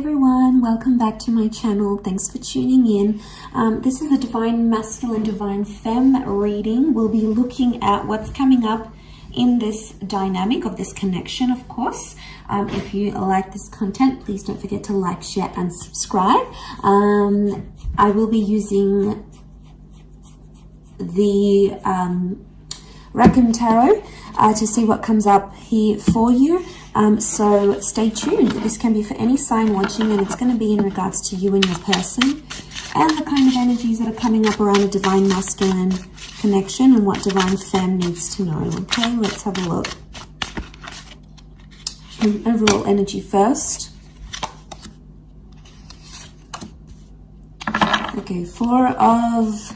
everyone, welcome back to my channel. Thanks for tuning in. This is a Divine Masculine, Divine Femme reading. We'll be looking at what's coming up in this dynamic of this connection, of course. If you like this content, please don't forget to like, share, and subscribe. I will be using the Reckon Tarot to see what comes up here for you. So stay tuned. This can be for any sign watching, and it's going to be in regards to you and your person and the kind of energies that are coming up around a Divine Masculine connection and what Divine Femme needs to know. Okay, let's have a look. Overall energy first. Okay, Four of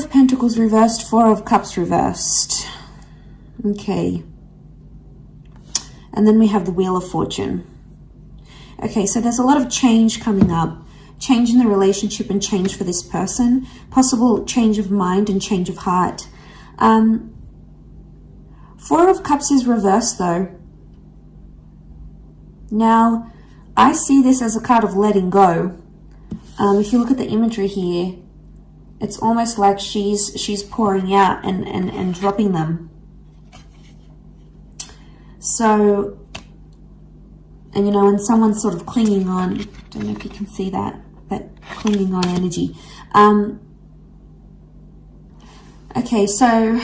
Pentacles reversed, Four of Cups reversed. Okay. And then we have the Wheel of Fortune. Okay, so there's a lot of change coming up. Change in the relationship and change for this person. Possible change of mind and change of heart. Four of Cups is reversed though. Now, I see this as a card of letting go. If you look at the imagery here, it's almost like she's pouring out and dropping them. So, and you know, and someone's sort of clinging on. Don't know if you can see that clinging on energy. Okay, so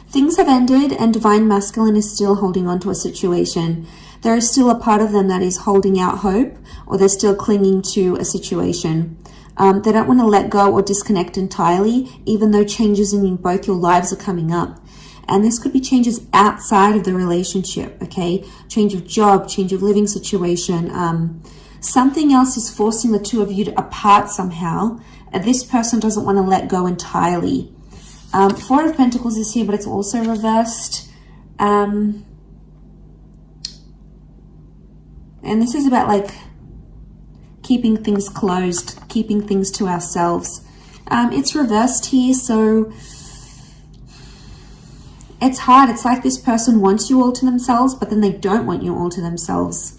things have ended and Divine Masculine is still holding on to a situation. There is still a part of them that is holding out hope, or they're still clinging to a situation. They don't want to let go or disconnect entirely, even though changes in both your lives are coming up. And this could be changes outside of the relationship, okay? Change of job, change of living situation. Something else is forcing the two of you apart somehow. This person doesn't want to let go entirely. Four of Pentacles is here, but it's also reversed. And this is about like keeping things closed, keeping things to ourselves. It's reversed here, so it's hard. It's like this person wants you all to themselves, but then they don't want you all to themselves.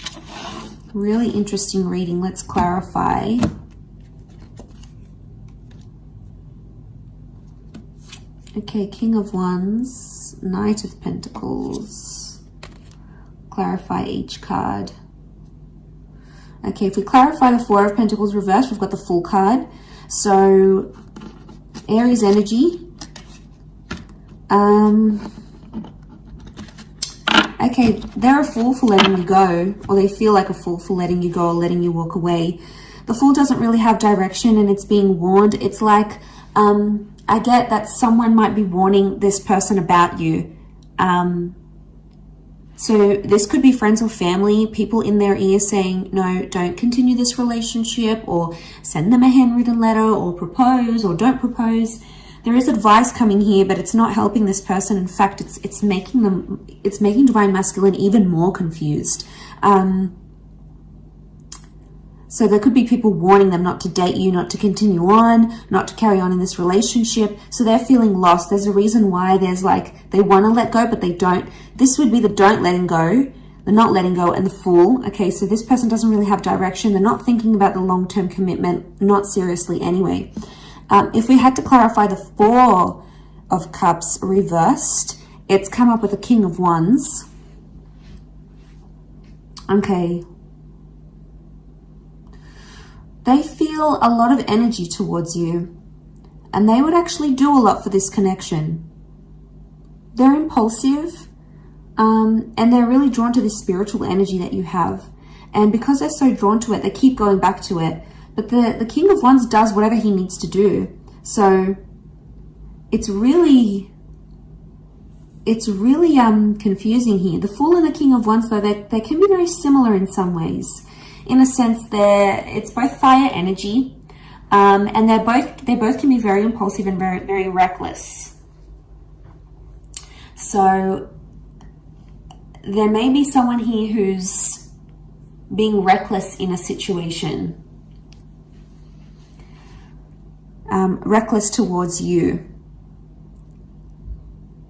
Really interesting reading. Let's clarify. Okay, King of Wands, Knight of Pentacles. Clarify each card. Okay, if we clarify the Four of Pentacles reversed, we've got the Fool card. So, Aries energy. Okay, they're a fool for letting you go, or they feel like a fool for letting you go or letting you walk away. The Fool doesn't really have direction and it's being warned. It's like, I get that someone might be warning this person about you. So this could be friends or family, people in their ear saying, no, don't continue this relationship, or send them a handwritten letter, or propose, or don't propose. There is advice coming here, but it's not helping this person. In fact, it's making Divine Masculine even more confused. So there could be people warning them not to date you, not to continue on, not to carry on in this relationship. So they're feeling lost. There's a reason why there's like, they want to let go, but they don't. This would be the don't letting go, the not letting go, and the Fool. Okay, so this person doesn't really have direction. They're not thinking about the long-term commitment, not seriously anyway. If we had to clarify the Four of Cups reversed, it's come up with a King of Wands. Okay. They feel a lot of energy towards you, and they would actually do a lot for this connection. They're impulsive, and they're really drawn to this spiritual energy that you have. And because they're so drawn to it, they keep going back to it. But the King of Wands does whatever he needs to do. So it's really confusing here. The Fool and the King of Wands, though, they can be very similar in some ways. In a sense, it's both fire energy, and they both can be very impulsive and very, very reckless. So there may be someone here who's being reckless in a situation. Reckless towards you.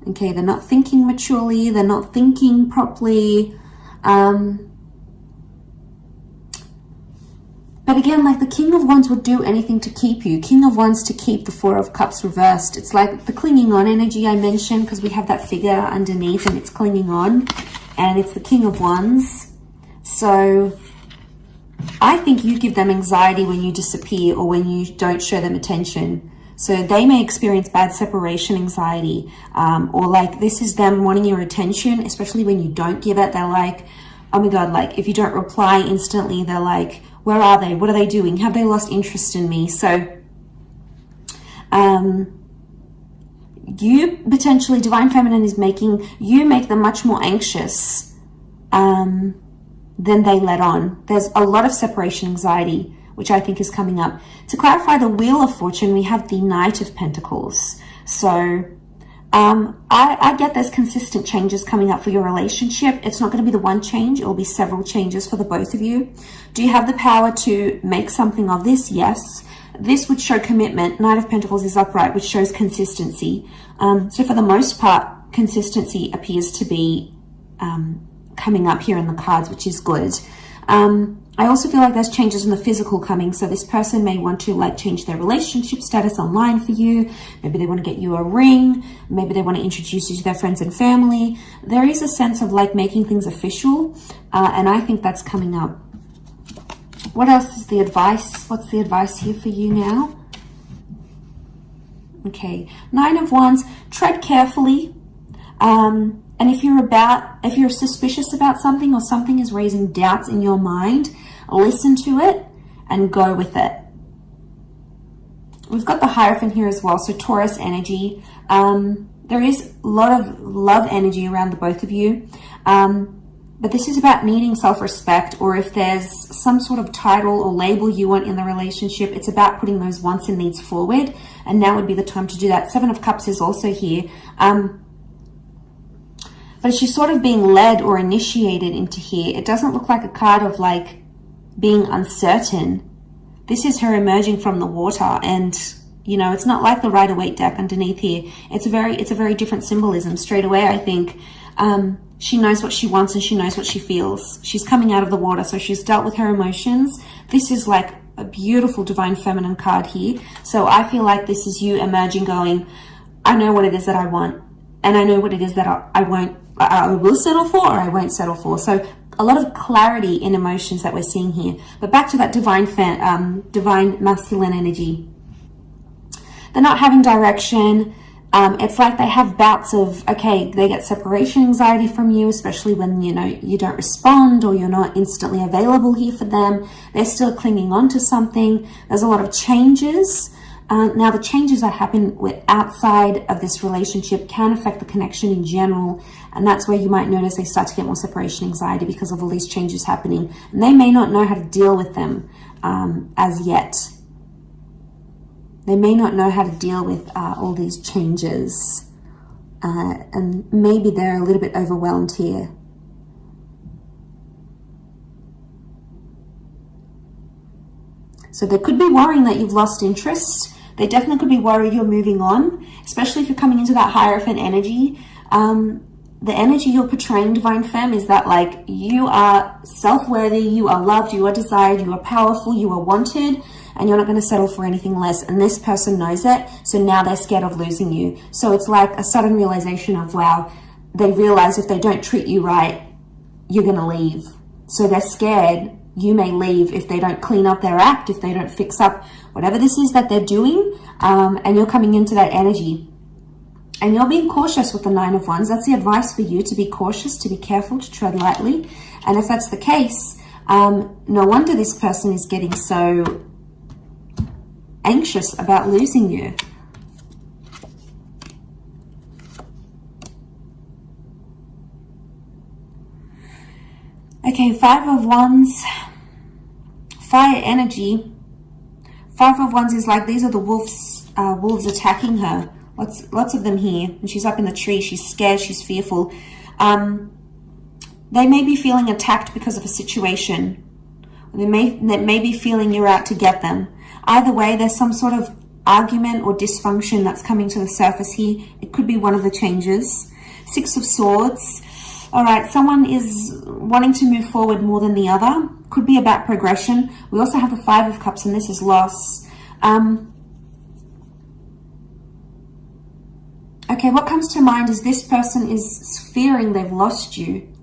Okay, they're not thinking maturely, they're not thinking properly. But again, like the King of Wands would do anything to keep you. King of Wands to keep the Four of Cups reversed. It's like the clinging on energy I mentioned, because we have that figure underneath and it's clinging on. And it's the King of Wands. So I think you give them anxiety when you disappear or when you don't show them attention. So they may experience bad separation anxiety, or like this is them wanting your attention, especially when you don't give it. They're like, oh my God, like if you don't reply instantly, they're like, where are they? What are they doing? Have they lost interest in me? So you potentially, Divine Feminine is making you make them much more anxious than they let on. There's a lot of separation anxiety, which I think is coming up. To clarify the Wheel of Fortune, we have the Knight of Pentacles. So I get there's consistent changes coming up for your relationship. It's not going to be the one change. It will be several changes for the both of you. Do you have the power to make something of this? Yes. This would show commitment. Knight of Pentacles is upright, which shows consistency. So for the most part, consistency appears to be coming up here in the cards, which is good. I also feel like there's changes in the physical coming. So this person may want to like change their relationship status online for you. Maybe they want to get you a ring. Maybe they want to introduce you to their friends and family. There is a sense of like making things official. And I think that's coming up. What else is the advice? What's the advice here for you now? Okay. Nine of Wands, tread carefully. And if you're suspicious about something or something is raising doubts in your mind, listen to it and go with it. We've got the Hierophant here as well, so Taurus energy. There is a lot of love energy around the both of you. But this is about needing self-respect, or if there's some sort of title or label you want in the relationship, it's about putting those wants and needs forward. And now would be the time to do that. Seven of Cups is also here. But she's sort of being led or initiated into here. It doesn't look like a card of like being uncertain. This is her emerging from the water, and you know, it's not like the Rider-Waite deck underneath here. It's a very different symbolism. Straight away, I think she knows what she wants and she knows what she feels. She's coming out of the water, so she's dealt with her emotions. This is like a beautiful Divine Feminine card here. So I feel like this is you emerging, going, I know what it is that I want, and I know what it is that I will settle for, or I won't settle for. So a lot of clarity in emotions that we're seeing here. But back to that divine masculine energy. They're not having direction. It's like they have bouts of, okay, they get separation anxiety from you, especially when, you know, you don't respond or you're not instantly available here for them. They're still clinging on to something. There's a lot of changes. Now, the changes that happen outside of this relationship can affect the connection in general. And that's where you might notice they start to get more separation anxiety because of all these changes happening. And they may not know how to deal with them as yet. They may not know how to deal with all these changes. And maybe they're a little bit overwhelmed here. So they could be worrying that you've lost interest. They definitely could be worried you're moving on, especially if you're coming into that Hierophant energy. The energy you're portraying, Divine Femme, is that like you are self-worthy, you are loved, you are desired, you are powerful, you are wanted, and you're not going to settle for anything less. And this person knows it, so now they're scared of losing you. So it's like a sudden realization of, wow, they realize if they don't treat you right, you're going to leave. So they're scared you may leave if they don't clean up their act, if they don't fix up whatever this is that they're doing, and you're coming into that energy. And you're being cautious with the Nine of Wands. That's the advice for you, to be cautious, to be careful, to tread lightly. And if that's the case, no wonder this person is getting so anxious about losing you. Okay, Five of Wands, fire energy. Five of Wands is like, these are the wolves attacking her. Lots of them here. And she's up in the tree. She's scared. She's fearful. They may be feeling attacked because of a situation. They may be feeling you're out to get them. Either way, there's some sort of argument or dysfunction that's coming to the surface here. It could be one of the changes. Six of Swords. All right, someone is wanting to move forward more than the other. Could be about progression. We also have the Five of Cups, and this is loss. Okay, what comes to mind is this person is fearing they've lost you.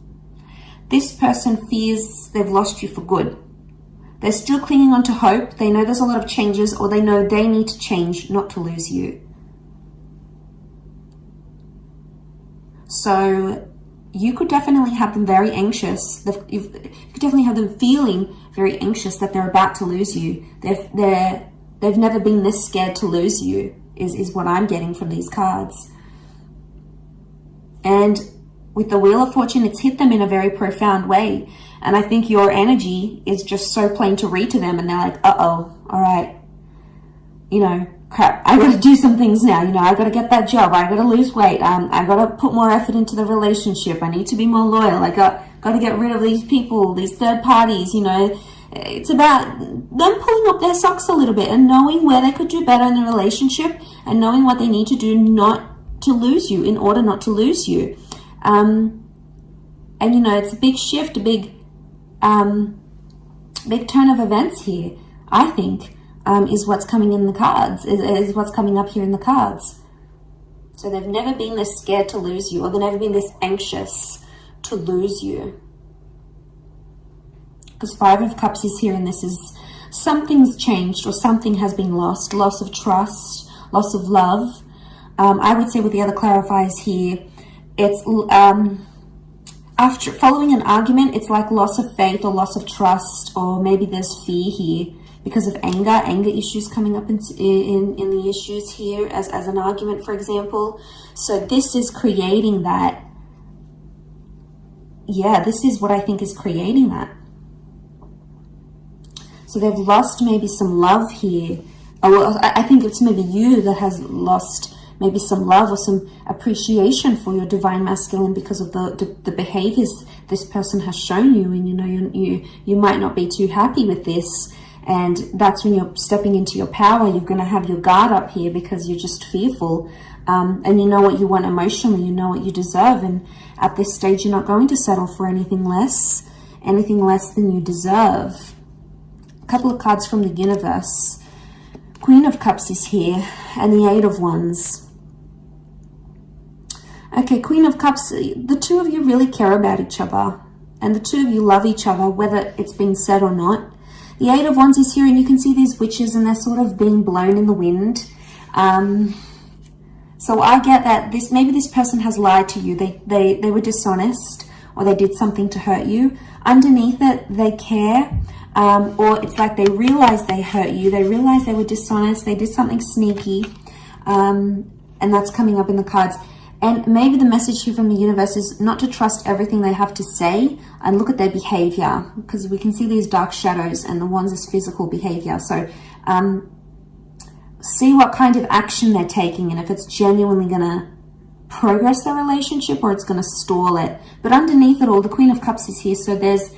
This person fears they've lost you for good. They're still clinging on to hope. They know there's a lot of changes, or they know they need to change not to lose you. So you could definitely have them very anxious. You could definitely have them feeling very anxious that they're about to lose you. They've never been this scared to lose you, is what I'm getting from these cards. And with the Wheel of Fortune, it's hit them in a very profound way. And I think your energy is just so plain to read to them. And they're like, uh-oh, all right. You know, crap, I got to do some things now. You know, I got to get that job. I got to lose weight. I got to put more effort into the relationship. I need to be more loyal. I got to get rid of these people, these third parties, you know. It's about them pulling up their socks a little bit and knowing where they could do better in the relationship and knowing what they need to do not to lose you, in order not to lose you. And, you know, it's a big shift, a big turn of events here, I think, is what's coming in the cards, is what's coming up here in the cards. So they've never been this scared to lose you, or they've never been this anxious to lose you. Because Five of Cups is here, and this is something's changed, or something has been lost. Loss of trust, loss of love. I would say with the other clarifiers here, it's after following an argument, it's like loss of faith or loss of trust, or maybe there's fear here because of anger issues coming up in the issues here as an argument, for example. So this is creating that. Yeah, this is what I think is creating that. So they've lost maybe some love here. Well, I think it's maybe you that has lost maybe some love or some appreciation for your divine masculine because of the behaviors this person has shown you. And, you know, you might not be too happy with this. And that's when you're stepping into your power. You're going to have your guard up here because you're just fearful. And you know what you want emotionally. You know what you deserve. And at this stage, you're not going to settle for anything less than you deserve. A couple of cards from the universe. Queen of Cups is here, and the Eight of Wands. Okay, Queen of Cups, the two of you really care about each other, and the two of you love each other, whether it's been said or not. The Eight of Wands is here, and you can see these witches, and they're sort of being blown in the wind. So I get that maybe this person has lied to you. They were dishonest, or they did something to hurt you. Underneath it, they care. Or it's like they realize they hurt you. They realize they were dishonest. They did something sneaky. And that's coming up in the cards. And maybe the message here from the universe is not to trust everything they have to say and look at their behavior, because we can see these dark shadows, and the Wands is physical behavior. So see what kind of action they're taking, and if it's genuinely going to progress their relationship or it's going to stall it. But underneath it all, the Queen of Cups is here. So there's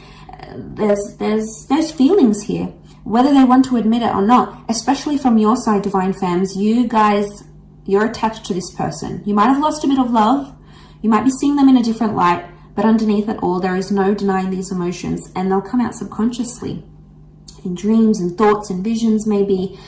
feelings here, whether they want to admit it or not, especially from your side, divine femmes. You guys, you're attached to this person. You might have lost a bit of love. You might be seeing them in a different light, but underneath it all, there is no denying these emotions, and they'll come out subconsciously in dreams and thoughts and visions maybe.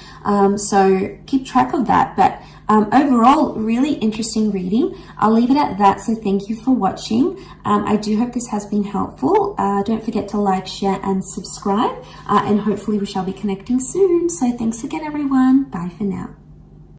So keep track of that. But overall, really interesting reading. I'll leave it at that. So thank you for watching. I do hope this has been helpful. Don't forget to like, share, and subscribe. And hopefully we shall be connecting soon. So thanks again, everyone. Bye for now.